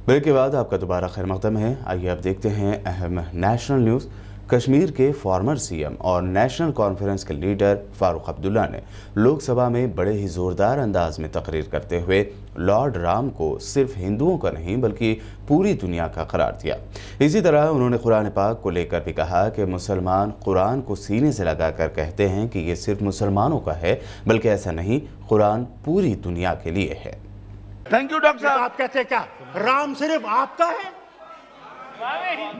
Break के बाद आपका दोबारा खैर मकदम है। आइए अब देखते हैं अहम नेशनल न्यूज़। कश्मीर के फॉर्मर सीएम और नेशनल कॉन्फ्रेंस के लीडर फारूक अब्दुल्ला ने लोकसभा में बड़े ही ज़ोरदार अंदाज में तकरीर करते हुए लॉर्ड राम को सिर्फ हिंदुओं का नहीं बल्कि पूरी दुनिया का करार दिया। इसी तरह उन्होंने कुरान पाक को लेकर भी कहा कि मुसलमान कुरान को सीने से लगाकर कहते हैं कि ये सिर्फ मुसलमानों का है, बल्कि ऐसा नहीं, कुरान पूरी दुनिया के लिए है। थैंक यू डॉक्टर साहब। आप कहते क्या राम सिर्फ आपका है?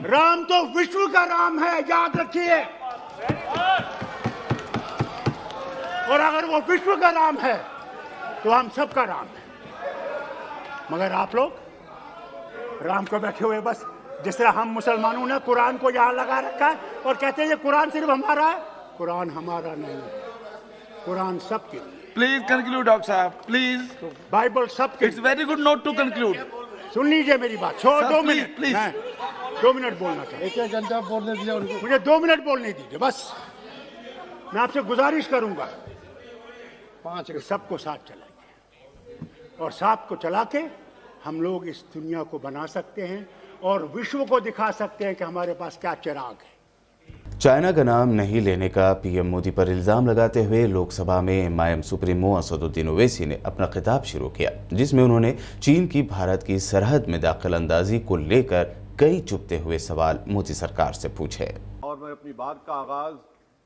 राम तो विश्व का राम है, याद रखिए। और अगर वो विश्व का राम है तो हम सबका राम है। मगर आप लोग राम को बैठे हुए बस जिस तरह हम मुसलमानों ने कुरान को यहां लगा रखा है और कहते हैं ये कुरान सिर्फ हमारा है। कुरान हमारा नहीं, कुरान सबके लिए। प्लीज कंक्लूड डॉक्टर साहब, प्लीज। बाइबल सबके। It's very good not to conclude. सुन लीजिए मेरी बात। छोड़, 2 मिनट प्लीज। 2 मिनट बोलना चाहिए। 1 घंटा बोलने दीजिए उनको। मुझे 2 मिनट बोलने दीजिए बस। मैं आपसे गुजारिश करूंगा 5 सबको साथ चलाइए और साथ को चला के हम लोग इस दुनिया को बना सकते हैं और विश्व को दिखा सकते हैं कि हमारे पास क्या चिराग है। चाइना का नाम नहीं लेने का पीएम मोदी पर इल्ज़ाम लगाते हुए लोकसभा में एमआईएम सुप्रीमो असदुद्दीन ओवैसी ने अपना खिताब शुरू किया, जिसमें उन्होंने चीन की भारत की सरहद में दाखिल अंदाजी को लेकर कई चुभते हुए सवाल मोदी सरकार से पूछे। और मैं अपनी बात का आगाज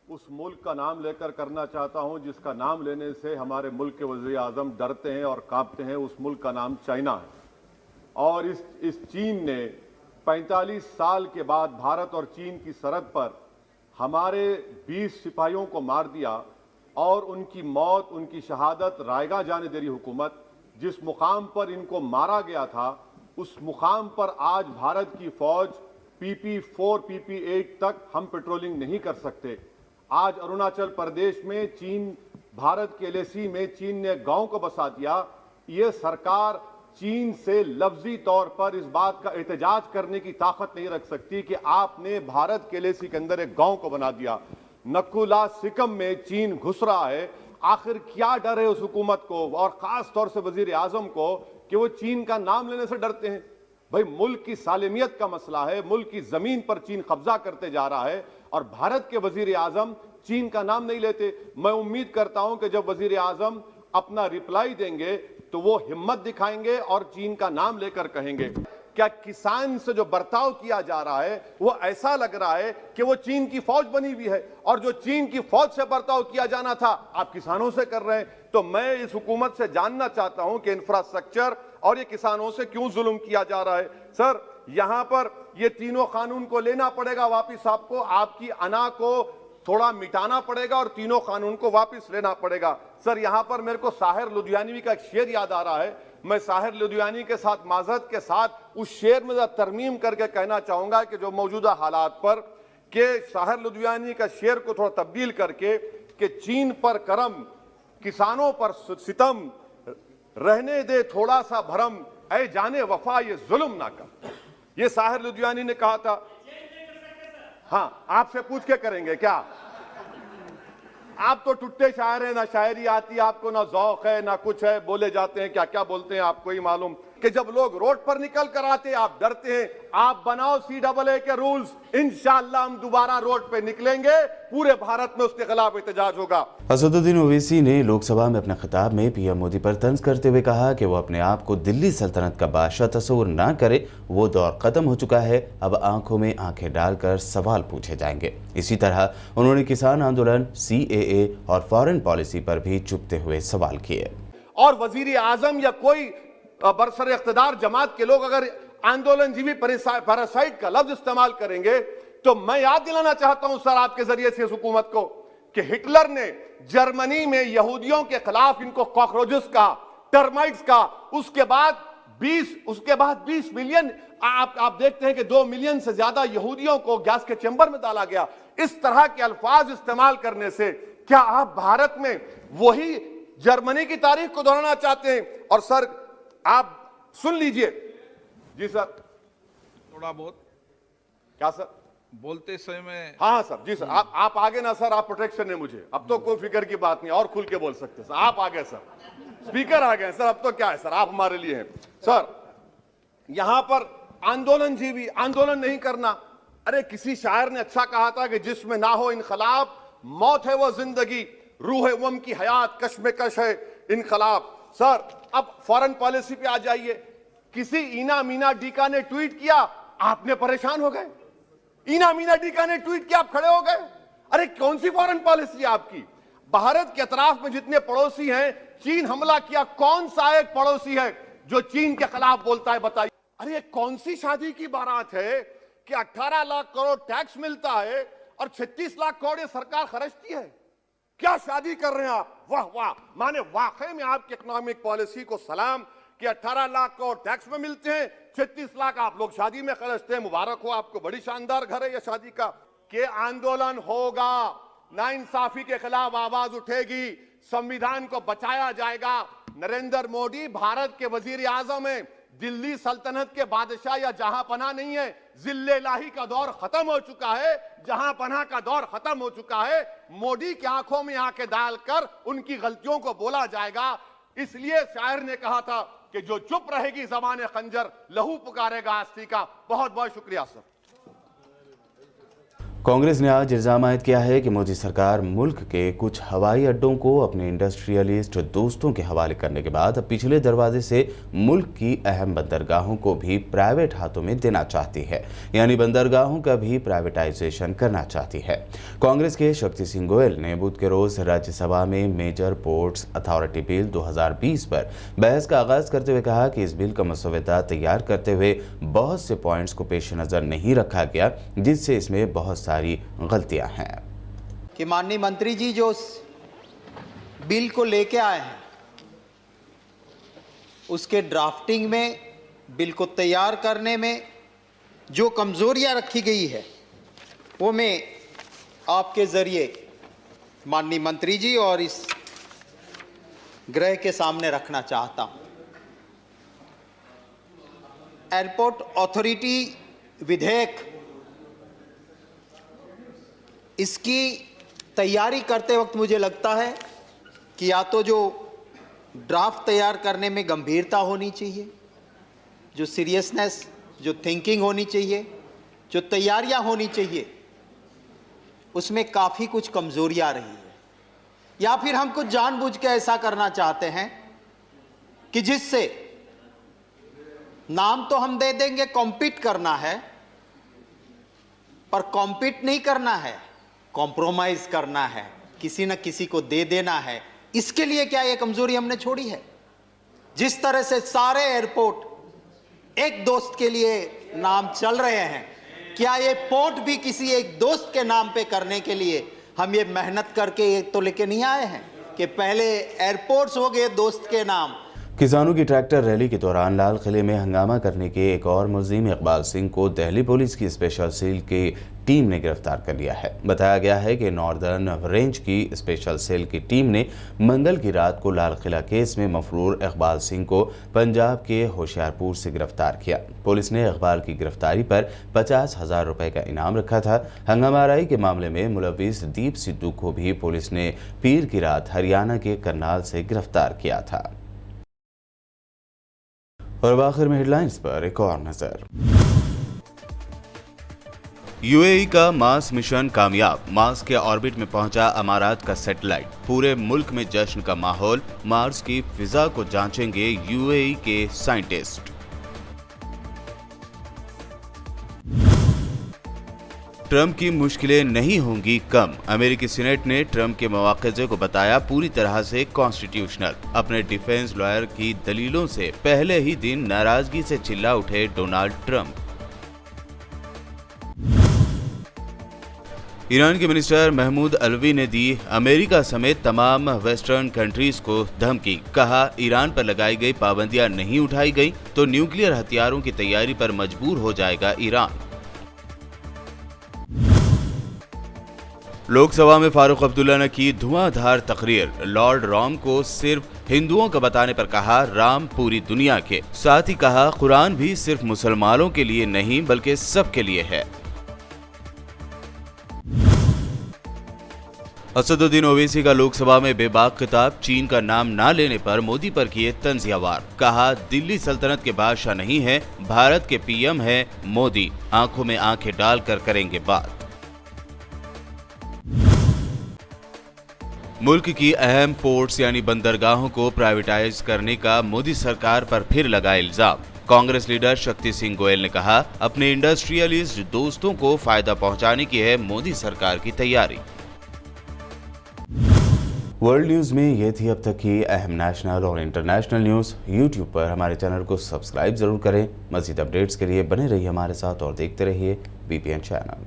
उस मुल्क का नाम लेकर करना चाहता हूं जिसका नाम लेने से हमारे मुल्क के वज़ीर आज़म डरते हैं और कांपते हैं। उस मुल्क का नाम चाइना है। और इस चीन ने 45 साल के बाद भारत और चीन की सरहद पर हमारे 20 सिपाहियों को मार दिया और उनकी मौत, उनकी शहादत रायगा जाने दे रही हुकूमत। जिस मुकाम पर इनको मारा गया था उस मुकाम पर आज भारत की फौज PP4 PP8 तक हम पेट्रोलिंग नहीं कर सकते। आज अरुणाचल प्रदेश में चीन, भारत के LAC में चीन ने गांव को बसा दिया। ये सरकार चीन से लफ्जी तौर पर इस बात का एहतजाज करने की ताकत नहीं रख सकती कि आपने भारत के LAC के अंदर एक गांव को बना दिया। नकुला सिकम में चीन घुस रहा है। आखिर क्या डर है उस हुकूमत को और खास तौर से वजीर आजम को कि वो चीन का नाम लेने से डरते हैं? भाई, मुल्क की सालिमियत का मसला है। मुल्क की जमीन पर चीन कब्जा करते जा रहा है और भारत के वजीर आजम चीन का नाम नहीं लेते। मैं उम्मीद करता हूं कि जब वजीर आजम अपना रिप्लाई देंगे तो वो हिम्मत दिखाएंगे और चीन का नाम लेकर कहेंगे। क्या किसान से जो बर्ताव किया जा रहा है वो ऐसा लग रहा है कि वो चीन की फौज बनी हुई है और जो चीन की फौज से बर्ताव किया जाना था आप किसानों से कर रहे हैं? तो मैं इस हुकूमत से जानना चाहता हूं कि इंफ्रास्ट्रक्चर और ये किसानों से क्यों जुल्म किया जा रहा है? सर, यहां पर ये तीनों कानून को लेना पड़ेगा वापिस। आपको आपकी अना को थोड़ा मिटाना पड़ेगा और तीनों कानून को वापस लेना पड़ेगा। सर, यहां पर मेरे को साहिर लुधियानवी का एक शेर याद आ रहा है। मैं साहिर लुधियानवी के साथ माजरत के साथ उस शेर में तरमीम करके कहना चाहूंगा कि जो मौजूदा हालात पर के साहिर लुधियानवी का शेर को थोड़ा तब्दील करके कि चीन पर करम, किसानों पर सितम, रहने दे थोड़ा सा भरम, ऐ जाने वफा ये जुल्म ना कर। ये साहिर लुधियानवी ने कहा था। हाँ, आपसे पूछ के करेंगे क्या? आप तो टुट्टे शायर हैं, ना शायरी आती आपको, ना ज़ौक़ है, ना कुछ है। बोले जाते हैं, क्या क्या बोलते हैं आपको ही मालूम। कि जब लोग रोड पर निकल कर आते आप डरते हैं। आप बनाओ CAA के रूल्स, इंशाअल्लाह हम दोबारा रोड पे निकलेंगे। पूरे भारत में उसके खिलाफ एहतजाज होगा। असदुद्दीन ओवैसी ने लोकसभा में अपने खिताब में पीएम मोदी पर तंज करते हुए कहा कि वो अपने आप को दिल्ली सल्तनत का बादशाह तस्वुर ना करे। वो दौर खत्म हो चुका है। अब आंखों में आंखें डालकर सवाल पूछे जाएंगे। इसी तरह उन्होंने किसान आंदोलन, CAA और फॉरेन पॉलिसी पर भी चुभते हुए सवाल किए। और वजीर आजम या कोई बरसर इख्तिदार जमात के लोग अगर आंदोलन जीवी पैरासाइट का लफ्ज इस्तेमाल करेंगे तो मैं याद दिलाना चाहता हूं सर आपके जरिए से इस हुकूमत को कि हिटलर ने जर्मनी में यहूदियों के खिलाफ इनको कॉकरोचेस का, टर्माइट्स का, उसके बाद 20 मिलियन आप देखते हैं कि 2 मिलियन से ज्यादा यहूदियों को गैस के चैम्बर में डाला गया। इस तरह के अल्फाज इस्तेमाल करने से क्या आप भारत में वही जर्मनी की तारीख को दोहराना चाहते हैं? और सर आप सुन लीजिए। जी सर, थोड़ा बहुत क्या सर बोलते समय में। हाँ सर, जी सर, आप आगे ना सर, आप प्रोटेक्शन है मुझे। अब तो कोई फिक्र की बात नहीं, और खुल के बोल सकते सर। आप आ गए सर, स्पीकर आ गए सर, अब तो क्या है सर, आप हमारे लिए हैं सर। यहां पर आंदोलनजीवी आंदोलन नहीं करना। अरे किसी शायर ने अच्छा कहा था कि जिसमें ना हो इनकलाब मौत है वो जिंदगी, रूह है वम की हयात कश्मकश है इनकलाब। सर अब फॉरेन पॉलिसी पे आ जाइए। किसी ईना मीना डीका ने ट्वीट किया, आपने परेशान हो गए। ईना मीना डीका ने ट्वीट किया, आप खड़े हो गए। अरे कौन सी फॉरेन पॉलिसी है आपकी? भारत के अतराफ में जितने पड़ोसी हैं, चीन हमला किया, कौन सा एक पड़ोसी है जो चीन के खिलाफ बोलता है? बताइए। अरे ये कौन सी शादी की बारात है कि 18 लाख करोड़ टैक्स मिलता है और 36 लाख करोड़ ये सरकार खर्चती है? क्या शादी कर रहे हैं आप? वाह वाह, माने वाकई में आपकी इकोनॉमिक पॉलिसी को सलाम कि 18 लाख करोड़ टैक्स में मिलते हैं, 36 लाख आप लोग शादी में खर्चते हैं। मुबारक हो आपको, बड़ी शानदार घर है ये शादी का। के आंदोलन होगा, नाइंसाफी के खिलाफ आवाज उठेगी, संविधान को बचाया जाएगा। नरेंद्र मोदी भारत के वजीर आजम है, दिल्ली सल्तनत के बादशाह या जहां पनाह नहीं है। जिल्ले लाही का दौर खत्म हो चुका है, जहां पनाह का दौर खत्म हो चुका है। मोदी की आंखों में आंखें डालकर उनकी गलतियों को बोला जाएगा। इसलिए शायर ने कहा था कि जो चुप रहेगी ज़बान खंजर लहू पुकारेगा आस्ती का। बहुत बहुत शुक्रिया सर। कांग्रेस ने आज इल्जाम आयद किया है कि मोदी सरकार मुल्क के कुछ हवाई अड्डों को अपने इंडस्ट्रियलिस्ट दोस्तों के हवाले करने के बाद अब पिछले दरवाजे से मुल्क की अहम बंदरगाहों को भी प्राइवेट हाथों में देना चाहती है, यानी बंदरगाहों का भी प्राइवेटाइजेशन करना चाहती है। कांग्रेस के शक्ति सिंह गोयल ने बुध के रोज राज्यसभा में मेजर पोर्ट्स अथॉरिटी बिल 2020 पर बहस का आगाज करते हुए कहा कि इस बिल का मसौदा तैयार करते हुए बहुत से पॉइंट्स को पेश नजर नहीं रखा गया, जिससे इसमें बहुत सारी गलतियां हैं। कि माननीय मंत्री जी जो बिल को लेके आए हैं उसके ड्राफ्टिंग में, बिल को तैयार करने में जो कमजोरियां रखी गई है वो मैं आपके जरिए माननीय मंत्री जी और इस गृह के सामने रखना चाहता हूं। एयरपोर्ट अथॉरिटी विधेयक, इसकी तैयारी करते वक्त मुझे लगता है कि या तो जो ड्राफ्ट तैयार करने में गंभीरता होनी चाहिए, जो सीरियसनेस, जो थिंकिंग होनी चाहिए, जो तैयारियां होनी चाहिए, उसमें काफ़ी कुछ कमजोरियां आ रही है। या फिर हम कुछ जानबूझ के ऐसा करना चाहते हैं कि जिससे नाम तो हम दे देंगे, कॉम्पीट करना है, पर कॉम्पीट नहीं करना है, कॉम्प्रोमाइज करना है, किसी न किसी को दे देना है। इसके लिए क्या ये कमजोरी हमने छोड़ी है? जिस तरह से सारे एयरपोर्ट एक दोस्त के लिए नाम चल रहे हैं, क्या ये पोर्ट भी किसी एक दोस्त के नाम पे करने के लिए हम ये मेहनत करके ये तो लेके नहीं आए हैं कि पहले एयरपोर्ट्स हो गए दोस्त के नाम। किसानों की ट्रैक्टर रैली के दौरान लाल किले में हंगामा करने के एक और मुलजिम इकबाल सिंह को दिल्ली पुलिस की स्पेशल सेल की टीम ने गिरफ्तार कर लिया है। बताया गया है कि नॉर्दर्न रेंज की स्पेशल सेल की टीम ने मंगल की रात को लाल किला केस में मफरूर इकबाल सिंह को पंजाब के होशियारपुर से गिरफ्तार किया। पुलिस ने इकबाल की गिरफ्तारी पर 50,000 रुपए का इनाम रखा था। हंगामाराई के मामले में मुलविस दीप सिद्धू को भी पुलिस ने पीर की रात हरियाणा के करनाल से गिरफ्तार किया था। और आखिर में हेडलाइंस पर एक और नजर। यूएई का मार्स मिशन कामयाब, मार्स के ऑर्बिट में पहुंचा अमारात का सैटेलाइट। पूरे मुल्क में जश्न का माहौल, मार्स की फिजा को जांचेंगे यूएई के साइंटिस्ट। ट्रंप की मुश्किलें नहीं होंगी कम, अमेरिकी सीनेट ने ट्रंप के मवाक़िज़े को बताया पूरी तरह से कॉन्स्टिट्यूशनल। अपने डिफेंस लॉयर की दलीलों से पहले ही दिन नाराजगी से चिल्ला उठे डोनाल्ड ट्रंप। ईरान के मिनिस्टर महमूद अलवी ने दी अमेरिका समेत तमाम वेस्टर्न कंट्रीज को धमकी। कहा, ईरान पर लगाई गई पाबंदियां नहीं उठाई गई तो न्यूक्लियर हथियारों की तैयारी पर मजबूर हो जाएगा ईरान। लोकसभा में फारूक अब्दुल्ला ने की धुआंधार तकरीर। लॉर्ड राम को सिर्फ हिंदुओं का बताने पर कहा, राम पूरी दुनिया के। साथ ही कहा, कुरान भी सिर्फ मुसलमानों के लिए नहीं बल्कि सबके लिए है। असदुद्दीन ओवैसी का लोकसभा में बेबाक खिताब, चीन का नाम ना लेने पर मोदी पर किए तंजिया वार। कहा, दिल्ली सल्तनत के बादशाह नहीं है, भारत के पीएम है मोदी, आंखों में आंखें डालकर करेंगे बात। मुल्क की अहम पोर्ट्स यानी बंदरगाहों को प्राइवेटाइज करने का मोदी सरकार पर फिर लगा इल्जाम। कांग्रेस लीडर शक्ति सिंह गोयल ने कहा, अपने इंडस्ट्रियलिस्ट दोस्तों को फायदा पहुंचाने की है मोदी सरकार की तैयारी। वर्ल्ड न्यूज में ये थी अब तक की अहम नेशनल और इंटरनेशनल न्यूज। यूट्यूब पर हमारे चैनल को सब्सक्राइब जरूर करें। मज़ीद अपडेट्स के लिए बने रहिए हमारे साथ और देखते रहिए बीपीएन चैनल।